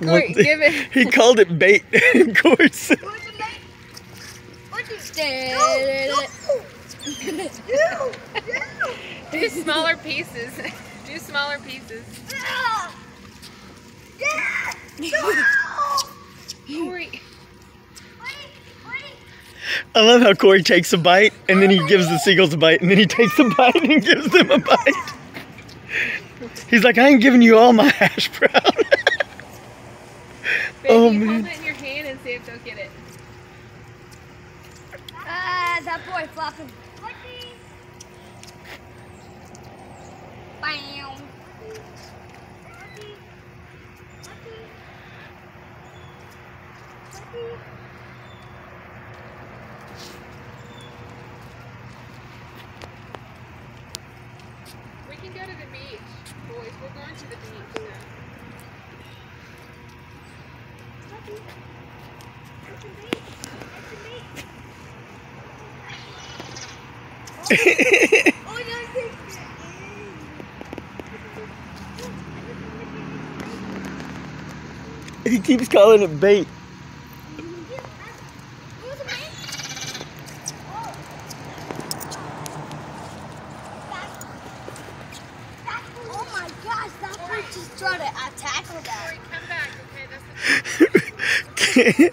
Corey, give it. He called it bait. Corey said. Do smaller pieces. Do smaller pieces. Corey. I love how Corey takes a bite and then he gives the seagulls a bite and then he takes a bite and gives them a bite. He's like, I ain't giving you all my hash brown. Baby, Oh, hold man. it in your hand and see if they'll get it. That boy flopping. Bam. We can go to the beach, boys. We're going to the beach now. He keeps calling it bait. Oh my gosh, that boy just tried to tackle that. Corey, come back, okay? That's the